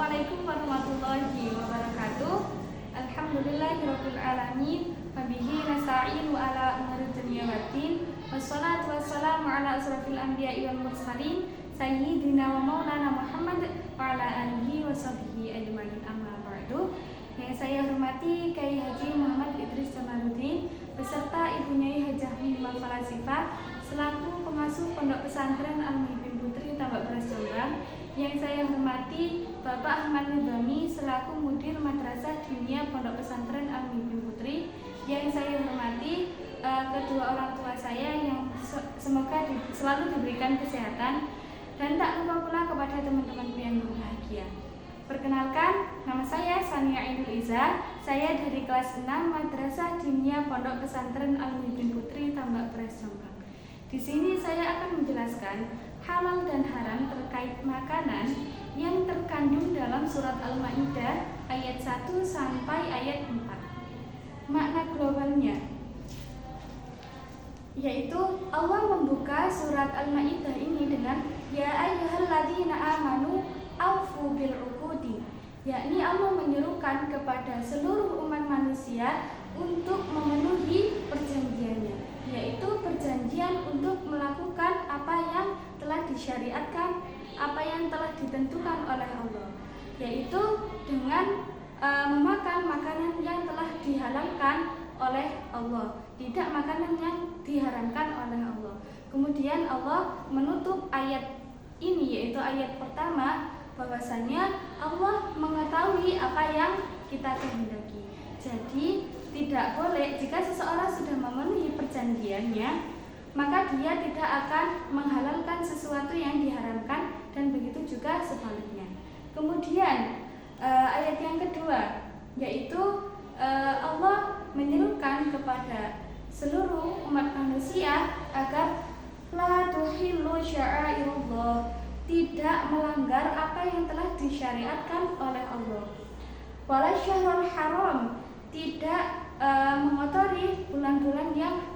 Assalamualaikum warahmatullahi wabarakatuh. Alhamdulillahirabbil alamin. Wabihi nasta'in wa ala umuri dunya waddin. Wassalatu wassalamu ala asrofil anbiya'i wal mursalin sayyidina wa maulana Muhammad wa ala alihi wa sahbihi ajma'in, amma ba'du. Yang saya hormati Kyai Haji Muhammad Idris Jamaluddin beserta ibunya Hajah Mimah Falasifah selaku pengasuh Pondok Pesantren Al-Muhibbin Putri Tambak Beras Jombang. Yang saya hormati Bapak Ahmad Nidhami selaku Mudir Madrasah Diniyah Pondok Pesantren Al-Muhibbin Putri. Yang saya hormati kedua orang tua saya yang semoga selalu diberikan kesehatan, dan tak lupa pula kepada teman-temanku yang berbahagia. Perkenalkan, nama saya Sania Ainul Iza. Saya dari kelas 6 Madrasah Diniyah Pondok Pesantren Al-Muhibbin Putri Tambak Beras Jombang. Di sini saya akan menjelaskan halal dan haram terkait makanan yang terkandung dalam surat Al-Maidah ayat 1 sampai ayat 4. Makna globalnya yaitu Allah membuka surat Al-Maidah ini dengan ya ayyuhalladzina amanu aufu bil uqudi, yakni Allah menyerukan kepada seluruh umat manusia untuk memenuhi perjanjiannya, yaitu perjanjian untuk melakukan apa yang telah disyariatkan, apa yang telah ditentukan oleh Allah, yaitu dengan memakan makanan yang telah dihalalkan oleh Allah, tidak makanan yang diharamkan oleh Allah. Kemudian Allah menutup ayat ini, yaitu ayat pertama, bahwasanya Allah mengetahui apa yang kita kehendaki. Jadi tidak boleh jika seseorang sudah memenuhi perjanjiannya, maka dia tidak akan menghalalkan sesuatu yang diharamkan, dan begitu juga sebaliknya. Kemudian ayat yang kedua, yaitu Allah menyerukan kepada seluruh umat manusia agar la tuhillu sya'airullah, tidak melanggar apa yang telah disyariatkan oleh Allah. Wala syahrul haram, tidak mengotori bulan-bulan yang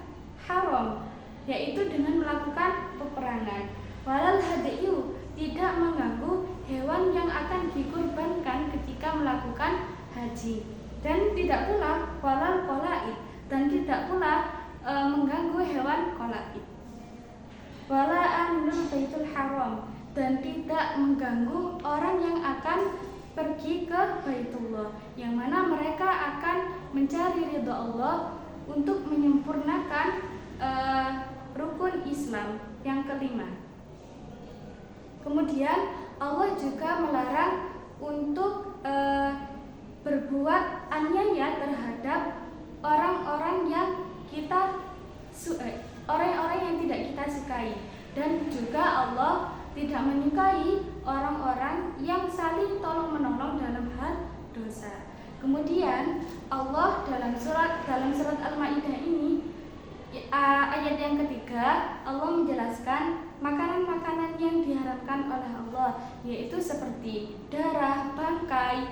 haram, yaitu dengan melakukan peperangan. Walal hadyu, tidak mengganggu hewan yang akan dikurbankan ketika melakukan haji, dan tidak pula walal qalaid, dan tidak pula mengganggu hewan qalaid. Wala amnul baitul haram, dan tidak mengganggu orang yang akan pergi ke Baitullah, yang mana mereka akan mencari ridha Allah untuk menyempurnakan rukun Islam yang kelima. Kemudian Allah juga melarang untuk berbuat aniaya terhadap orang-orang yang orang-orang yang tidak kita sukai, dan juga Allah tidak menyukai orang-orang yang saling tolong-menolong dalam hal dosa. Kemudian Allah dalam surat Al-Maidah ini ayat yang ketiga, Allah menjelaskan makanan-makanan yang diharamkan oleh Allah, yaitu seperti darah, bangkai,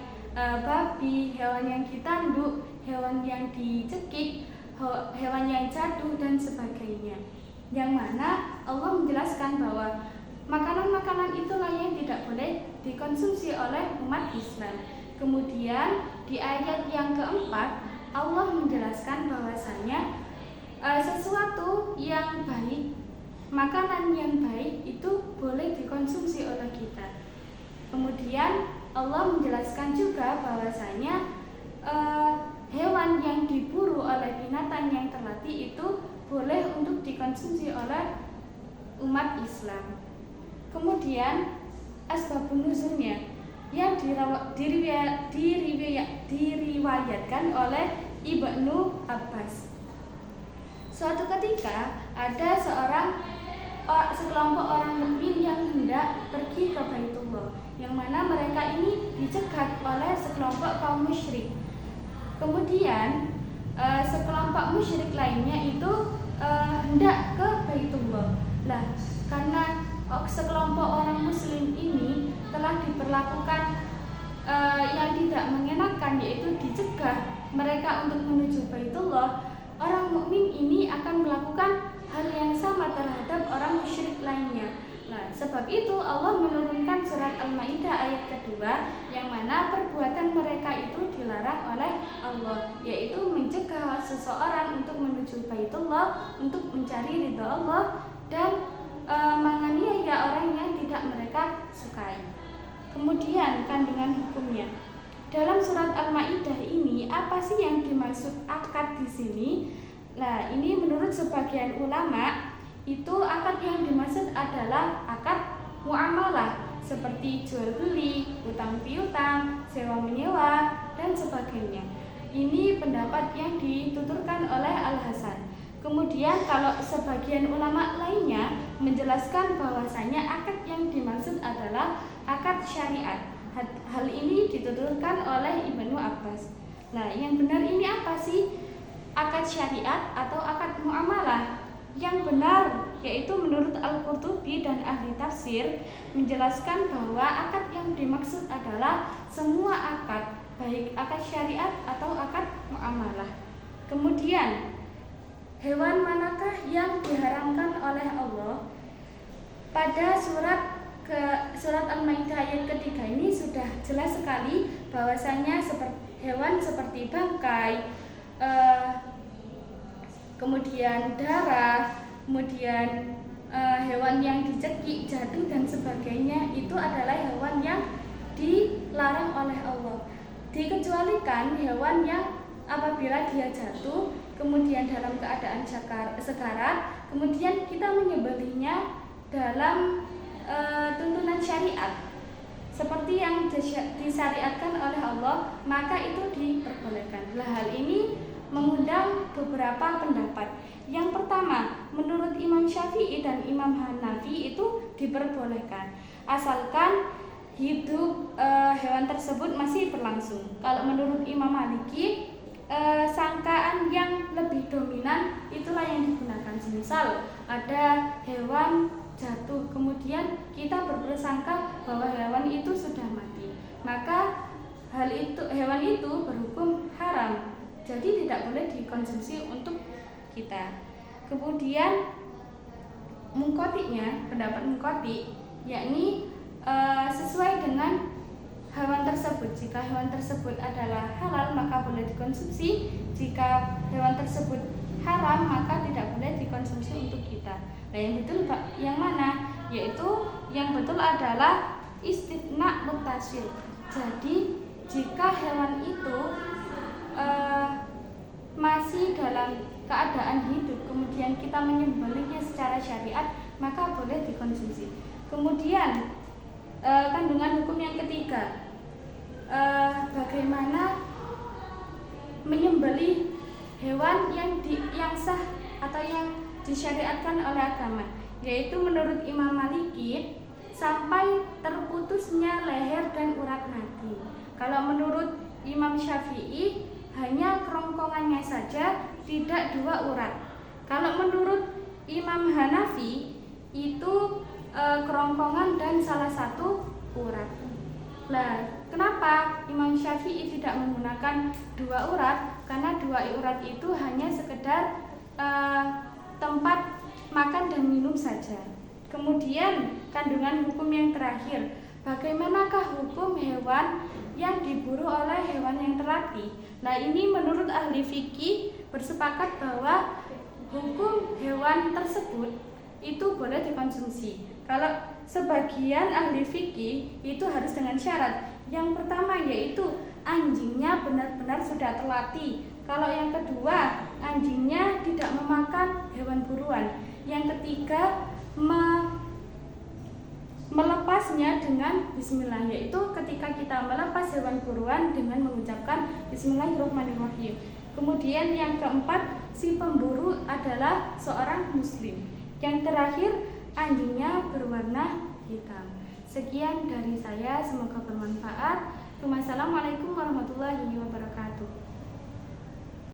babi, hewan yang ditanduk, hewan yang dicekik, hewan yang jatuh, dan sebagainya. Yang mana Allah menjelaskan bahwa makanan-makanan itulah yang tidak boleh dikonsumsi oleh umat Islam. Kemudian di ayat yang keempat, Allah menjelaskan bahwasanya sesuatu yang baik, makanan yang baik itu boleh dikonsumsi oleh kita. Kemudian Allah menjelaskan juga bahwasanya hewan yang diburu oleh binatang yang terlatih itu boleh untuk dikonsumsi oleh umat Islam. Kemudian asbabun nuzulnya yang diriwayatkan oleh Ibnu Abbas. Suatu ketika ada sekelompok orang mukmin yang hendak pergi ke Baitullah, yang mana mereka ini dicegat oleh sekelompok kaum musyrik. Kemudian sekelompok musyrik lainnya itu hendak ke Baitullah. Nah, karena sekelompok orang muslim ini telah diperlakukan yang tidak mengenakan, yaitu dicegah mereka untuk menuju Baitullah, orang mukmin ini akan melakukan hal yang sama terhadap orang musyrik lainnya. Nah, sebab itu Allah menurunkan surat Al-Maidah ayat kedua kedua, yang mana perbuatan mereka itu dilarang oleh Allah, yaitu mencegah seseorang untuk menuju Baitullah untuk mencari ridha Allah dan menganiaya orang yang tidak mereka sukai. Kemudian kandungan hukumnya. Dalam surat Al-Maidah ini apa sih yang dimaksud akad di sini? Nah, ini menurut sebagian ulama itu akad yang dimaksud adalah akad muamalah seperti jual beli, utang piutang, sewa menyewa dan sebagainya. Ini pendapat yang dituturkan oleh Al-Hasan. Kemudian kalau sebagian ulama lainnya menjelaskan bahwasanya akad yang dimaksud adalah akad syariat. Hal ini dituturkan oleh Ibnu Abbas. Nah, yang benar ini apa sih? Akad syariat atau akad muamalah? Yang benar yaitu menurut Al-Qurtubi dan ahli tafsir menjelaskan bahwa akad yang dimaksud adalah semua akad, baik akad syariat atau akad muamalah. Kemudian, hewan manakah yang diharamkan oleh Allah? Pada surat Al-Maidah ayat ketiga ini sudah jelas sekali bahwasanya hewan seperti bangkai, kemudian darah, kemudian hewan yang dicekik, jatuh dan sebagainya itu adalah hewan yang dilarang oleh Allah. Dikecualikan hewan yang apabila dia jatuh kemudian dalam keadaan sekarat, kemudian kita menyembelihnya dalam tuntunan syariat seperti yang disyariatkan oleh Allah, maka itu diperbolehkan. Hal ini mengundang beberapa pendapat. Yang pertama, menurut Imam Syafi'i dan Imam Hanafi itu diperbolehkan asalkan hidup hewan tersebut masih berlangsung. Kalau menurut Imam Maliki, sangkaan yang lebih dominan itulah yang digunakan. Misal ada hewan jatuh, kemudian kita berprasangka bahwa hewan itu sudah mati, maka hewan itu berhukum haram, jadi tidak boleh dikonsumsi untuk kita. Kemudian mungkotiknya, pendapat mungkotik, yakni sesuai dengan hewan tersebut. Jika hewan tersebut adalah halal maka boleh dikonsumsi, jika hewan tersebut haram maka tidak boleh dikonsumsi untuk kita. Nah, yang betul yang mana? Yaitu yang betul adalah istithna muttasil. Jadi jika hewan itu masih dalam keadaan hidup kemudian kita menyembelihnya secara syariat maka boleh dikonsumsi. Kemudian kandungan hukum yang ketiga, bagaimana menyembelih hewan yang sah atau yang disyariatkan oleh agama, yaitu menurut Imam Maliki sampai terputusnya leher dan urat nadi. Kalau menurut Imam Syafi'i hanya kerongkongannya saja, tidak dua urat. Kalau menurut Imam Hanafi itu kerongkongan dan salah satu urat. Nah, kenapa Imam Syafi'i tidak menggunakan dua urat? Karena dua urat itu hanya sekedar tempat makan dan minum saja. Kemudian kandungan hukum yang terakhir, bagaimanakah hukum hewan yang diburu oleh hewan yang terlatih? Nah, ini menurut ahli fikih bersepakat bahwa hukum hewan tersebut itu boleh dikonsumsi. Kalau sebagian ahli fikih itu harus dengan syarat. Yang pertama yaitu anjingnya benar-benar sudah terlatih. Kalau yang kedua, anjingnya tidak memakan hewan buruan. Yang ketiga, melepasnya dengan bismillah, yaitu ketika kita melepas hewan buruan dengan mengucapkan bismillahirrahmanirrahim. Kemudian yang keempat, si pemburu adalah seorang muslim. Yang terakhir, anjingnya berwarna hitam. Sekian dari saya, semoga bermanfaat. Wassalamualaikum warahmatullahi wabarakatuh.